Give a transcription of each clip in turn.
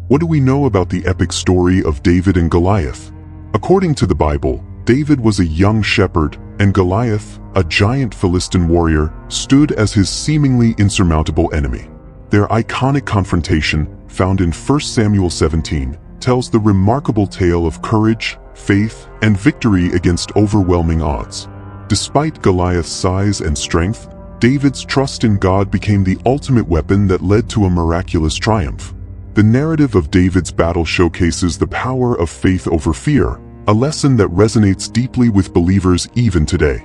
What do we know about the epic story of David and Goliath? According to the Bible, David was a young shepherd, and Goliath, a giant Philistine warrior, stood as his seemingly insurmountable enemy. Their iconic confrontation, found in 1 Samuel 17, tells the remarkable tale of courage, faith, and victory against overwhelming odds. Despite Goliath's size and strength, David's trust in God became the ultimate weapon that led to a miraculous triumph. The narrative of David's battle showcases the power of faith over fear, a lesson that resonates deeply with believers even today.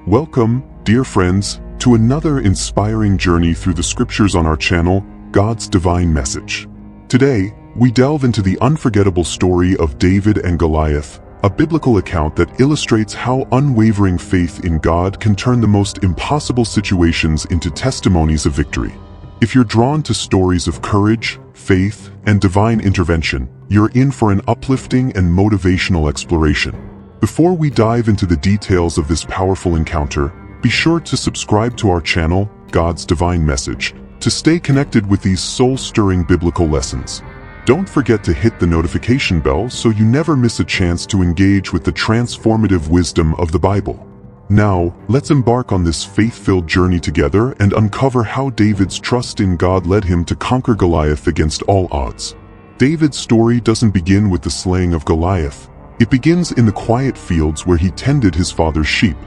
Welcome, dear friends, to another inspiring journey through the scriptures on our channel, God's Divine Message. Today, we delve into the unforgettable story of David and Goliath, a biblical account that illustrates how unwavering faith in God can turn the most impossible situations into testimonies of victory. If you're drawn to stories of courage, faith, and divine intervention, you're in for an uplifting and motivational exploration. Before we dive into the details of this powerful encounter, be sure to subscribe to our channel, God's Divine Message, to stay connected with these soul-stirring biblical lessons. Don't forget to hit the notification bell so you never miss a chance to engage with the transformative wisdom of the Bible. Now, let's embark on this faith-filled journey together and uncover how David's trust in God led him to conquer Goliath against all odds. David's story doesn't begin with the slaying of Goliath. It begins in the quiet fields where he tended his father's sheep.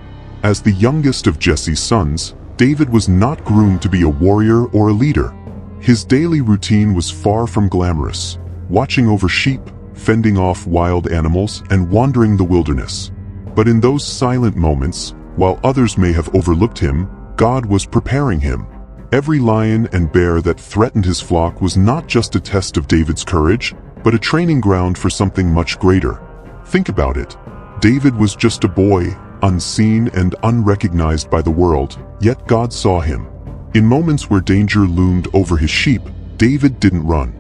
As the youngest of Jesse's sons, David was not groomed to be a warrior or a leader. His daily routine was far from glamorous, watching over sheep, fending off wild animals, and wandering the wilderness. But in those silent moments, while others may have overlooked him, God was preparing him. Every lion and bear that threatened his flock was not just a test of David's courage, but a training ground for something much greater. Think about it. David was just a boy, unseen and unrecognized by the world, yet God saw him. In moments where danger loomed over his sheep, David didn't run.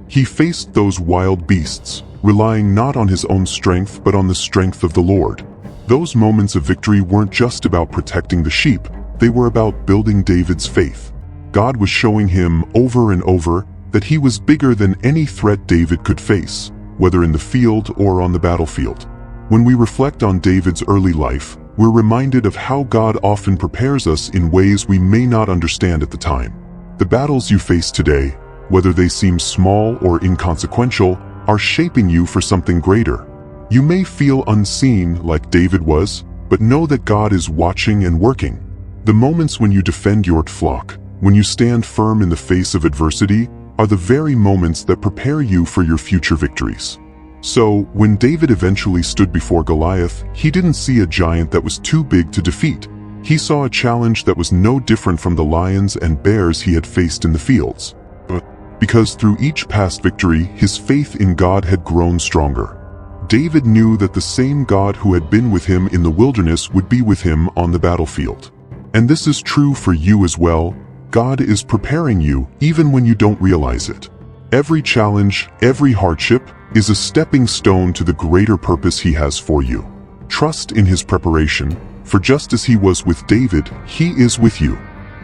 He faced those wild beasts, relying not on his own strength but on the strength of the Lord. Those moments of victory weren't just about protecting the sheep, they were about building David's faith. God was showing him over and over that he was bigger than any threat David could face, whether in the field or on the battlefield. When we reflect on David's early life, we're reminded of how God often prepares us in ways we may not understand at the time. The battles you face today, whether they seem small or inconsequential, are shaping you for something greater. You may feel unseen like David was, but know that God is watching and working. The moments when you defend your flock, when you stand firm in the face of adversity, are the very moments that prepare you for your future victories. So, when David eventually stood before Goliath, he didn't see a giant that was too big to defeat. He saw a challenge that was no different from the lions and bears he had faced in the fields. Because through each past victory, his faith in God had grown stronger. David knew that the same God who had been with him in the wilderness would be with him on the battlefield. And this is true for you as well. God is preparing you even when you don't realize it. Every challenge, every hardship, is a stepping stone to the greater purpose he has for you. Trust in his preparation, for just as he was with David, he is with you.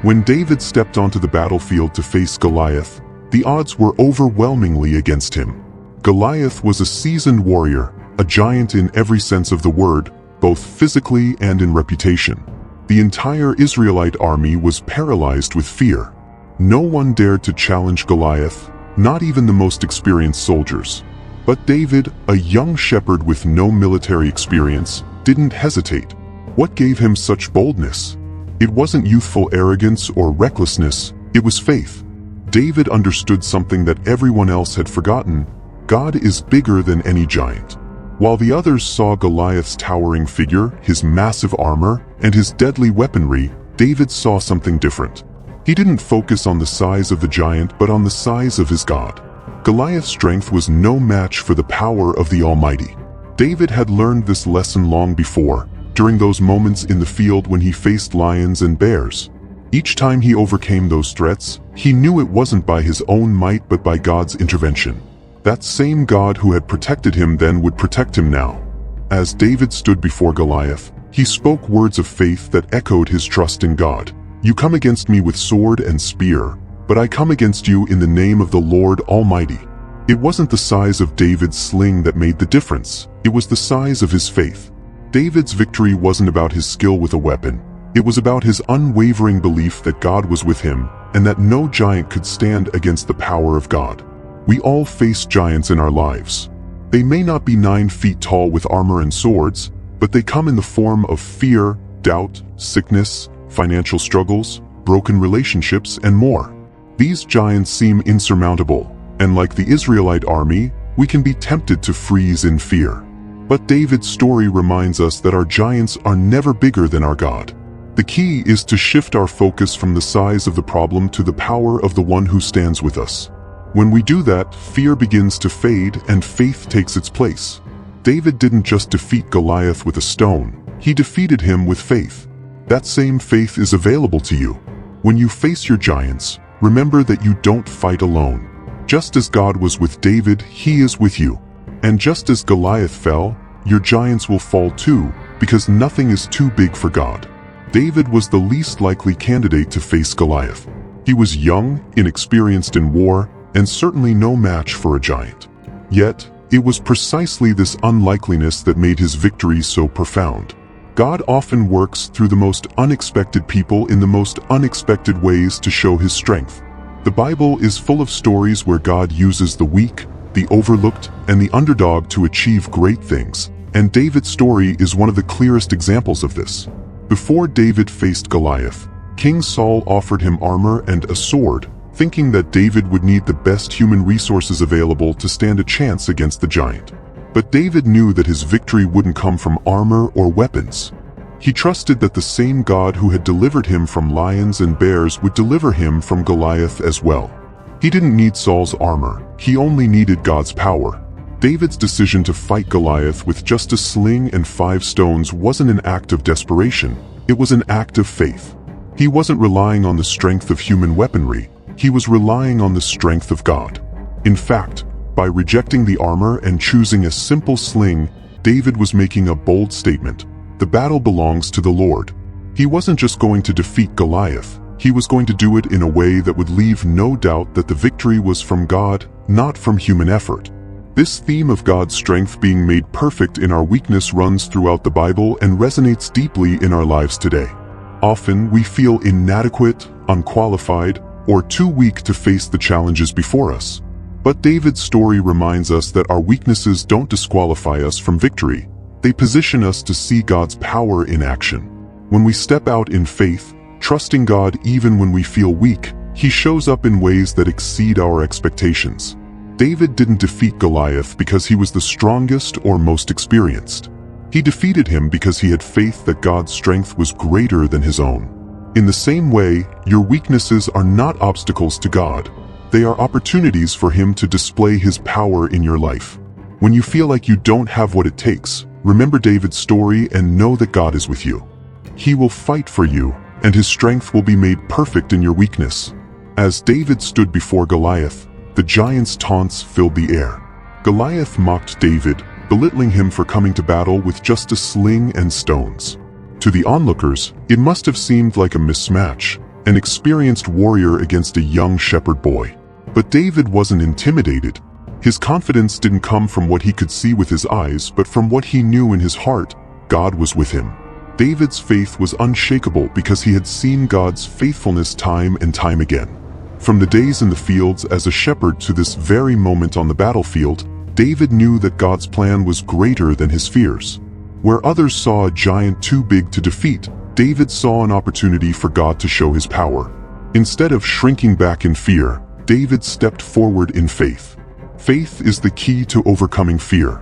When David stepped onto the battlefield to face Goliath, the odds were overwhelmingly against him. Goliath was a seasoned warrior, a giant in every sense of the word, both physically and in reputation. The entire Israelite army was paralyzed with fear. No one dared to challenge Goliath, not even the most experienced soldiers. But David, a young shepherd with no military experience, didn't hesitate. What gave him such boldness? It wasn't youthful arrogance or recklessness, it was faith. David understood something that everyone else had forgotten. God is bigger than any giant. While the others saw Goliath's towering figure, his massive armor, and his deadly weaponry, David saw something different. He didn't focus on the size of the giant but on the size of his God. Goliath's strength was no match for the power of the Almighty. David had learned this lesson long before, during those moments in the field when he faced lions and bears. Each time he overcame those threats, he knew it wasn't by his own might but by God's intervention. That same God who had protected him then would protect him now. As David stood before Goliath, he spoke words of faith that echoed his trust in God. "You come against me with sword and spear, but I come against you in the name of the Lord Almighty." It wasn't the size of David's sling that made the difference, it was the size of his faith. David's victory wasn't about his skill with a weapon, it was about his unwavering belief that God was with him and that no giant could stand against the power of God. We all face giants in our lives. They may not be 9 feet tall with armor and swords, but they come in the form of fear, doubt, sickness, financial struggles, broken relationships, and more. These giants seem insurmountable, and like the Israelite army, we can be tempted to freeze in fear. But David's story reminds us that our giants are never bigger than our God. The key is to shift our focus from the size of the problem to the power of the one who stands with us. When we do that, fear begins to fade and faith takes its place. David didn't just defeat Goliath with a stone, he defeated him with faith. That same faith is available to you. When you face your giants, remember that you don't fight alone. Just as God was with David, he is with you. And just as Goliath fell, your giants will fall too, because nothing is too big for God. David was the least likely candidate to face Goliath. He was young, inexperienced in war, and certainly no match for a giant. Yet, it was precisely this unlikeliness that made his victory so profound. God often works through the most unexpected people in the most unexpected ways to show his strength. The Bible is full of stories where God uses the weak, the overlooked, and the underdog to achieve great things, and David's story is one of the clearest examples of this. Before David faced Goliath, King Saul offered him armor and a sword, thinking that David would need the best human resources available to stand a chance against the giant. But David knew that his victory wouldn't come from armor or weapons. He trusted that the same God who had delivered him from lions and bears would deliver him from Goliath as well. He didn't need Saul's armor, he only needed God's power. David's decision to fight Goliath with just a sling and 5 stones wasn't an act of desperation, it was an act of faith. He wasn't relying on the strength of human weaponry, he was relying on the strength of God. In fact, by rejecting the armor and choosing a simple sling, David was making a bold statement. The battle belongs to the Lord. He wasn't just going to defeat Goliath, he was going to do it in a way that would leave no doubt that the victory was from God, not from human effort. This theme of God's strength being made perfect in our weakness runs throughout the Bible and resonates deeply in our lives today. Often we feel inadequate, unqualified, or too weak to face the challenges before us. But David's story reminds us that our weaknesses don't disqualify us from victory. They position us to see God's power in action. When we step out in faith, trusting God even when we feel weak, He shows up in ways that exceed our expectations. David didn't defeat Goliath because he was the strongest or most experienced. He defeated him because he had faith that God's strength was greater than his own. In the same way, your weaknesses are not obstacles to God. They are opportunities for Him to display His power in your life. When you feel like you don't have what it takes, remember David's story and know that God is with you. He will fight for you, and His strength will be made perfect in your weakness. As David stood before Goliath, the giant's taunts filled the air. Goliath mocked David, belittling him for coming to battle with just a sling and stones. To the onlookers, it must have seemed like a mismatch, an experienced warrior against a young shepherd boy. But David wasn't intimidated. His confidence didn't come from what he could see with his eyes, but from what he knew in his heart. God was with him. David's faith was unshakable because he had seen God's faithfulness time and time again. From the days in the fields as a shepherd to this very moment on the battlefield, David knew that God's plan was greater than his fears. Where others saw a giant too big to defeat, David saw an opportunity for God to show His power. Instead of shrinking back in fear, David stepped forward in faith. Faith is the key to overcoming fear.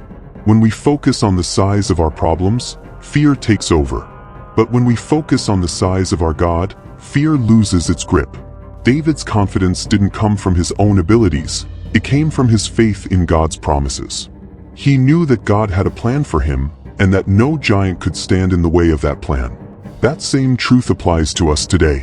When we focus on the size of our problems, fear takes over. But when we focus on the size of our God, fear loses its grip. David's confidence didn't come from his own abilities, it came from his faith in God's promises. He knew that God had a plan for him, and that no giant could stand in the way of that plan. That same truth applies to us today.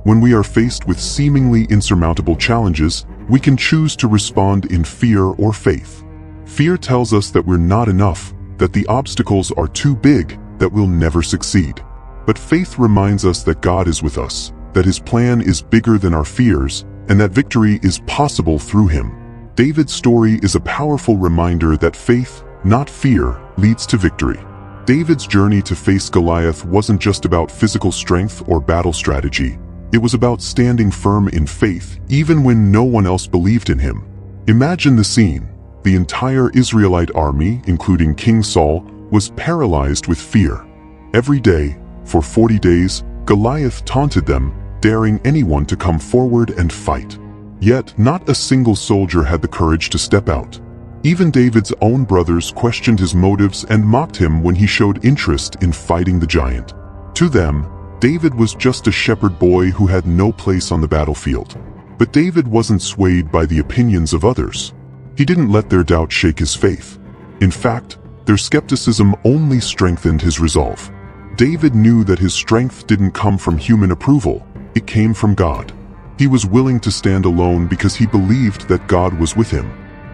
When we are faced with seemingly insurmountable challenges, we can choose to respond in fear or faith. Fear tells us that we're not enough, that the obstacles are too big, that we'll never succeed. But faith reminds us that God is with us, that His plan is bigger than our fears, and that victory is possible through Him. David's story is a powerful reminder that faith, not fear, leads to victory. David's journey to face Goliath wasn't just about physical strength or battle strategy. It was about standing firm in faith, even when no one else believed in him. Imagine the scene. The entire Israelite army, including King Saul, was paralyzed with fear. Every day, for 40 days, Goliath taunted them, daring anyone to come forward and fight. Yet, not a single soldier had the courage to step out. Even David's own brothers questioned his motives and mocked him when he showed interest in fighting the giant. To them, David was just a shepherd boy who had no place on the battlefield. But David wasn't swayed by the opinions of others. He didn't let their doubt shake his faith. In fact, their skepticism only strengthened his resolve. David knew that his strength didn't come from human approval, it came from God. He was willing to stand alone because he believed that God was with him.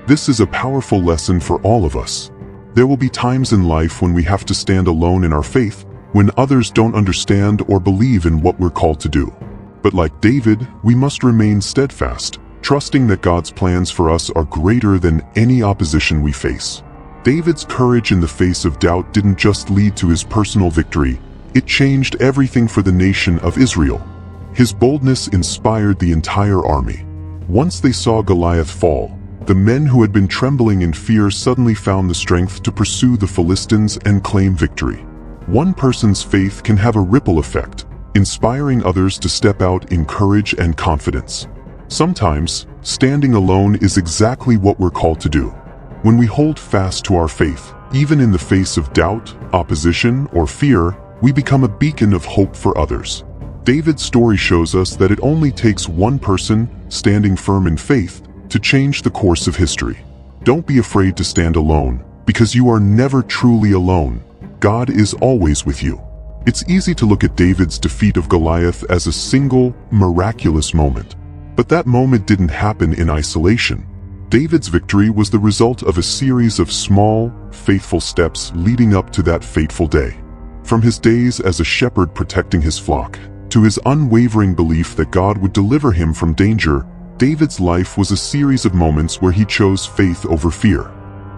This is a powerful lesson for all of us. There will be times in life when we have to stand alone in our faith, when others don't understand or believe in what we're called to do. But like David, we must remain steadfast, trusting that God's plans for us are greater than any opposition we face. David's courage in the face of doubt didn't just lead to his personal victory, it changed everything for the nation of Israel. His boldness inspired the entire army. Once they saw Goliath fall, the men who had been trembling in fear suddenly found the strength to pursue the Philistines and claim victory. One person's faith can have a ripple effect, inspiring others to step out in courage and confidence. Sometimes, standing alone is exactly what we're called to do. When we hold fast to our faith, even in the face of doubt, opposition, or fear, we become a beacon of hope for others. David's story shows us that it only takes one person, standing firm in faith, to change the course of history. Don't be afraid to stand alone, because you are never truly alone. God is always with you. It's easy to look at David's defeat of Goliath as a single, miraculous moment. But that moment didn't happen in isolation. David's victory was the result of a series of small, faithful steps leading up to that fateful day. From his days as a shepherd protecting his flock, to his unwavering belief that God would deliver him from danger, David's life was a series of moments where he chose faith over fear.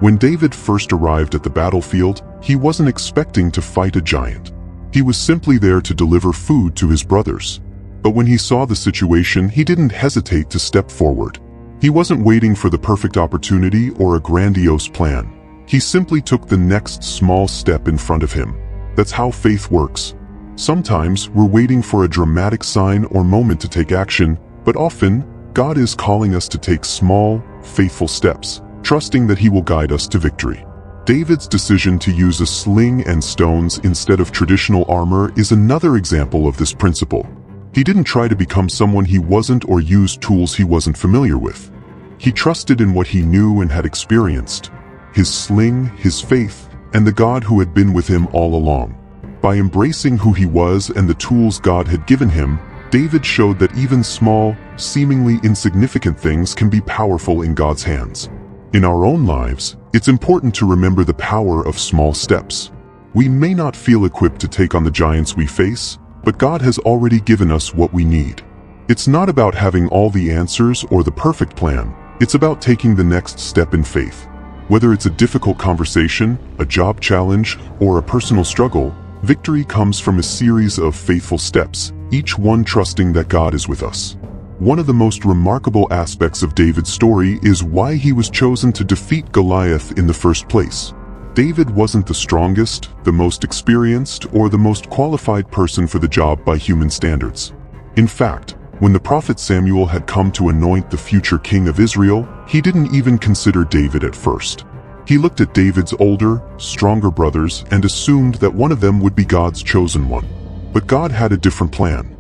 When David first arrived at the battlefield, he wasn't expecting to fight a giant. He was simply there to deliver food to his brothers. But when he saw the situation, he didn't hesitate to step forward. He wasn't waiting for the perfect opportunity or a grandiose plan. He simply took the next small step in front of him. That's how faith works. Sometimes we're waiting for a dramatic sign or moment to take action, but often, God is calling us to take small, faithful steps, trusting that He will guide us to victory. David's decision to use a sling and stones instead of traditional armor is another example of this principle. He didn't try to become someone he wasn't or use tools he wasn't familiar with. He trusted in what he knew and had experienced, his sling, his faith, and the God who had been with him all along. By embracing who he was and the tools God had given him, David showed that even small, seemingly insignificant things can be powerful in God's hands. In our own lives, it's important to remember the power of small steps. We may not feel equipped to take on the giants we face, but God has already given us what we need. It's not about having all the answers or the perfect plan. It's about taking the next step in faith. Whether it's a difficult conversation, a job challenge, or a personal struggle, victory comes from a series of faithful steps, each one trusting that God is with us. One of the most remarkable aspects of David's story is why he was chosen to defeat Goliath in the first place. David wasn't the strongest, the most experienced, or the most qualified person for the job by human standards. In fact, when the prophet Samuel had come to anoint the future king of Israel, he didn't even consider David at first. He looked at David's older, stronger brothers and assumed that one of them would be God's chosen one. But God had a different plan.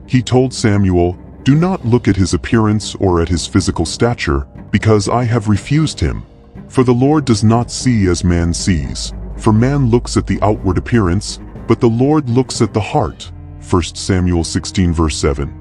He told Samuel, "Do not look at his appearance or at his physical stature, because I have refused him. For the Lord does not see as man sees. For man looks at the outward appearance, but the Lord looks at the heart." 1 Samuel 16 verse 7.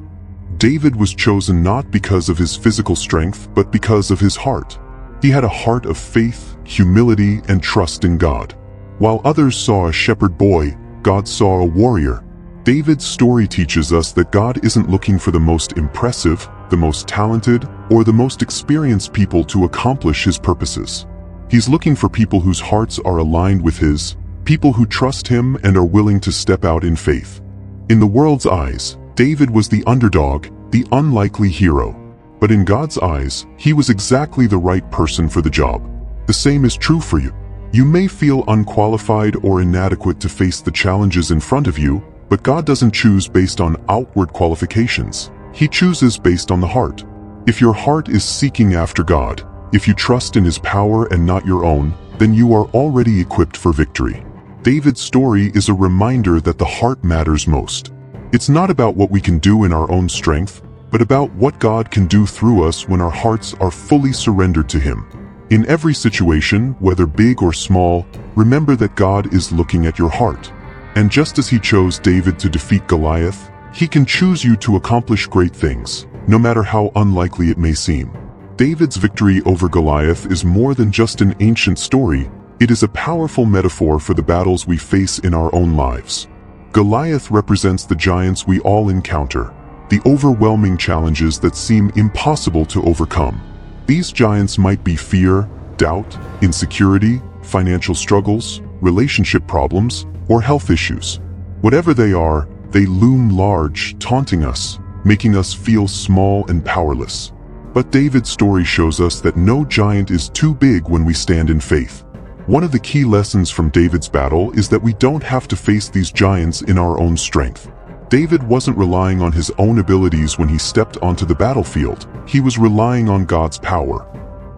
David was chosen not because of his physical strength, but because of his heart. He had a heart of faith, humility, and trust in God. While others saw a shepherd boy, God saw a warrior. David's story teaches us that God isn't looking for the most impressive, the most talented, or the most experienced people to accomplish his purposes. He's looking for people whose hearts are aligned with his, people who trust him and are willing to step out in faith. In the world's eyes, David was the underdog, the unlikely hero. But in God's eyes, he was exactly the right person for the job. The same is true for you. You may feel unqualified or inadequate to face the challenges in front of you, but God doesn't choose based on outward qualifications. He chooses based on the heart. If your heart is seeking after God, if you trust in his power and not your own, then you are already equipped for victory. David's story is a reminder that the heart matters most. It's not about what we can do in our own strength, but about what God can do through us when our hearts are fully surrendered to him. In every situation, whether big or small, remember that God is looking at your heart. And just as he chose David to defeat Goliath, he can choose you to accomplish great things, no matter how unlikely it may seem. David's victory over Goliath is more than just an ancient story. It is a powerful metaphor for the battles we face in our own lives. Goliath represents the giants we all encounter, the overwhelming challenges that seem impossible to overcome. These giants might be fear, doubt, insecurity, financial struggles, relationship problems, or health issues. Whatever they are, they loom large, taunting us, making us feel small and powerless. But David's story shows us that no giant is too big when we stand in faith. One of the key lessons from David's battle is that we don't have to face these giants in our own strength. David wasn't relying on his own abilities when he stepped onto the battlefield. He was relying on God's power.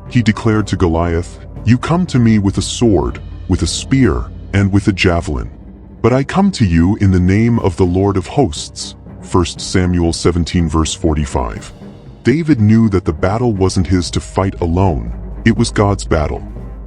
He declared to Goliath, "You come to me with a sword, with a spear, and with a javelin. But I come to you in the name of the Lord of hosts." 1 Samuel 17 verse 45. David knew that the battle wasn't his to fight alone. It was God's battle.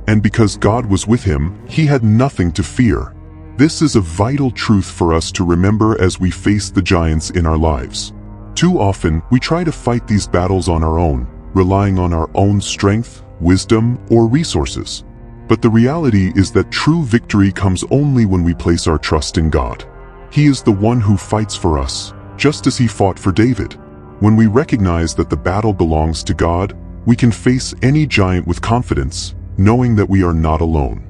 And because God was with him, he had nothing to fear. This is a vital truth for us to remember as we face the giants in our lives. Too often, we try to fight these battles on our own, relying on our own strength, wisdom, or resources. But the reality is that true victory comes only when we place our trust in God. He is the one who fights for us, just as he fought for David. When we recognize that the battle belongs to God, we can face any giant with confidence, knowing that we are not alone.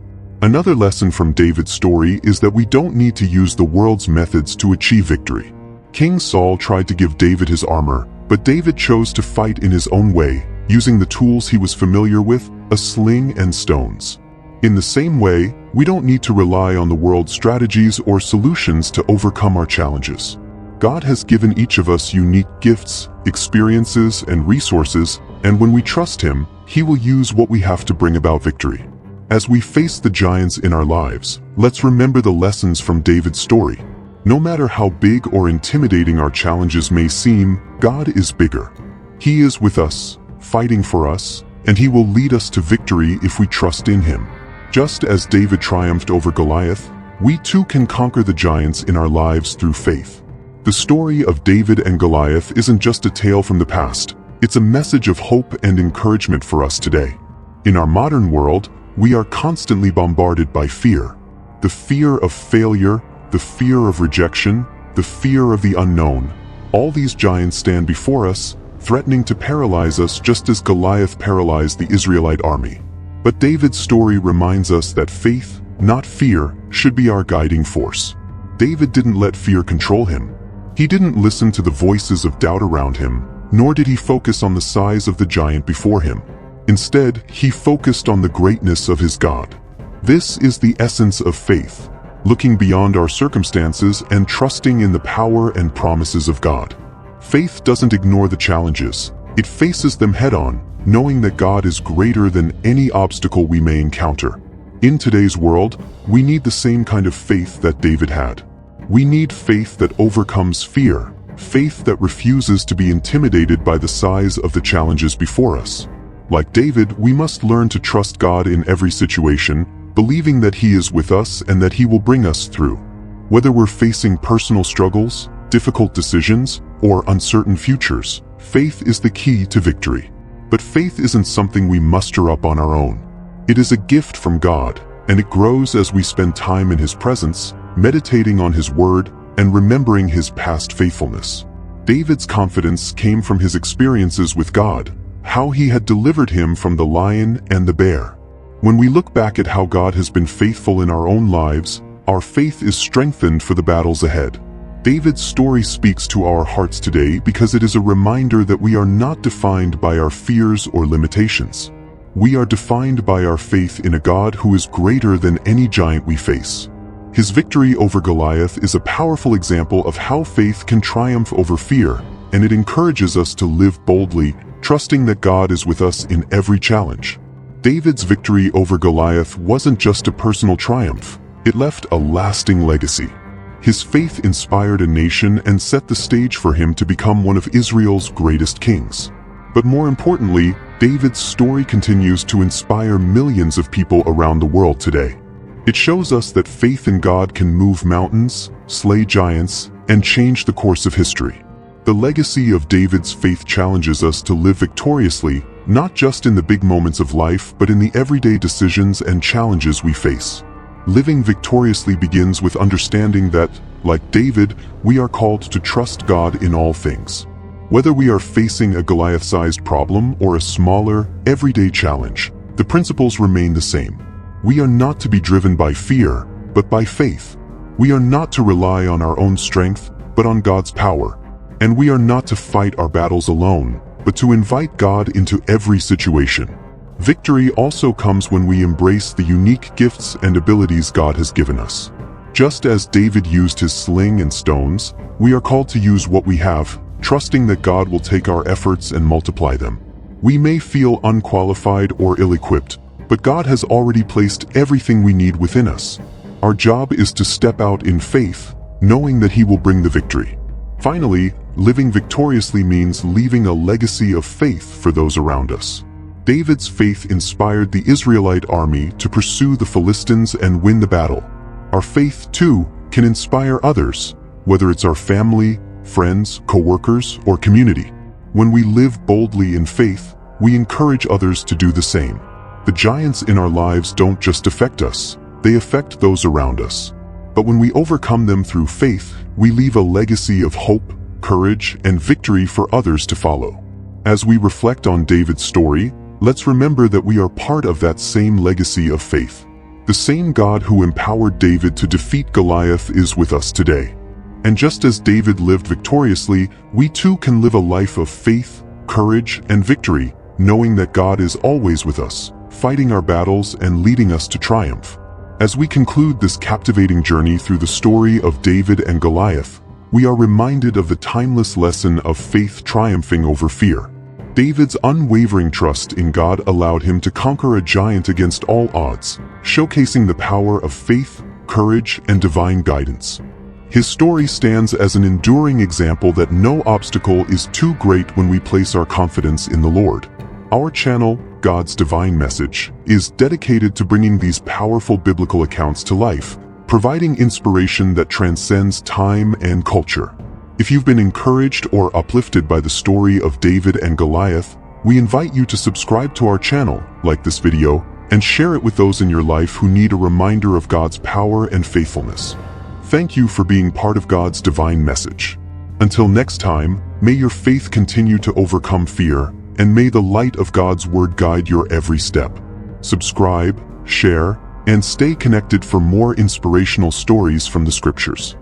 Another lesson from David's story is that we don't need to use the world's methods to achieve victory. King Saul tried to give David his armor, but David chose to fight in his own way, using the tools he was familiar with, a sling and stones. In the same way, we don't need to rely on the world's strategies or solutions to overcome our challenges. God has given each of us unique gifts, experiences, and resources, and when we trust him, he will use what we have to bring about victory. As we face the giants in our lives, let's remember the lessons from David's story. No matter how big or intimidating our challenges may seem, God is bigger. He is with us, fighting for us, and he will lead us to victory if we trust in him. Just as David triumphed over Goliath, we too can conquer the giants in our lives through faith. The story of David and Goliath isn't just a tale from the past. It's a message of hope and encouragement for us today. In our modern world, we are constantly bombarded by fear. The fear of failure, the fear of rejection, the fear of the unknown. All these giants stand before us, threatening to paralyze us just as Goliath paralyzed the Israelite army. But David's story reminds us that faith, not fear, should be our guiding force. David didn't let fear control him. He didn't listen to the voices of doubt around him, nor did he focus on the size of the giant before him. Instead, he focused on the greatness of his God. This is the essence of faith, looking beyond our circumstances and trusting in the power and promises of God. Faith doesn't ignore the challenges. It faces them head-on, knowing that God is greater than any obstacle we may encounter. In today's world, we need the same kind of faith that David had. We need faith that overcomes fear, faith that refuses to be intimidated by the size of the challenges before us. Like David, we must learn to trust God in every situation, believing that he is with us and that he will bring us through. Whether we're facing personal struggles, difficult decisions, or uncertain futures, faith is the key to victory. But faith isn't something we muster up on our own. It is a gift from God, and it grows as we spend time in his presence, meditating on his word, and remembering his past faithfulness. David's confidence came from his experiences with God, how he had delivered him from the lion and the bear. When we look back at how God has been faithful in our own lives, our faith is strengthened for the battles ahead. David's story speaks to our hearts today because it is a reminder that we are not defined by our fears or limitations. We are defined by our faith in a God who is greater than any giant we face. His victory over Goliath is a powerful example of how faith can triumph over fear, and it encourages us to live boldly, trusting that God is with us in every challenge. David's victory over Goliath wasn't just a personal triumph, it left a lasting legacy. His faith inspired a nation and set the stage for him to become one of Israel's greatest kings. But more importantly, David's story continues to inspire millions of people around the world today. It shows us that faith in God can move mountains, slay giants, and change the course of history. The legacy of David's faith challenges us to live victoriously, not just in the big moments of life, but in the everyday decisions and challenges we face. Living victoriously begins with understanding that, like David, we are called to trust God in all things. Whether we are facing a Goliath-sized problem or a smaller, everyday challenge, the principles remain the same. We are not to be driven by fear, but by faith. We are not to rely on our own strength, but on God's power. And we are not to fight our battles alone, but to invite God into every situation. Victory also comes when we embrace the unique gifts and abilities God has given us. Just as David used his sling and stones, we are called to use what we have, trusting that God will take our efforts and multiply them. We may feel unqualified or ill-equipped, but God has already placed everything we need within us. Our job is to step out in faith, knowing that He will bring the victory. Finally, living victoriously means leaving a legacy of faith for those around us. David's faith inspired the Israelite army to pursue the Philistines and win the battle. Our faith, too, can inspire others, whether it's our family, friends, co-workers, or community. When we live boldly in faith, we encourage others to do the same. The giants in our lives don't just affect us, they affect those around us. But when we overcome them through faith, we leave a legacy of hope, courage, and victory for others to follow. As we reflect on David's story, let's remember that we are part of that same legacy of faith. The same God who empowered David to defeat Goliath is with us today. And just as David lived victoriously, we too can live a life of faith, courage, and victory, knowing that God is always with us, fighting our battles and leading us to triumph. As we conclude this captivating journey through the story of David and Goliath, we are reminded of the timeless lesson of faith triumphing over fear. David's unwavering trust in God allowed him to conquer a giant against all odds, showcasing the power of faith, courage, and divine guidance. His story stands as an enduring example that no obstacle is too great when we place our confidence in the Lord. Our channel, God's Divine Message, is dedicated to bringing these powerful biblical accounts to life, providing inspiration that transcends time and culture. If you've been encouraged or uplifted by the story of David and Goliath, we invite you to subscribe to our channel, like this video, and share it with those in your life who need a reminder of God's power and faithfulness. Thank you for being part of God's Divine Message. Until next time, may your faith continue to overcome fear, and may the light of God's Word guide your every step. Subscribe, share, and stay connected for more inspirational stories from the Scriptures.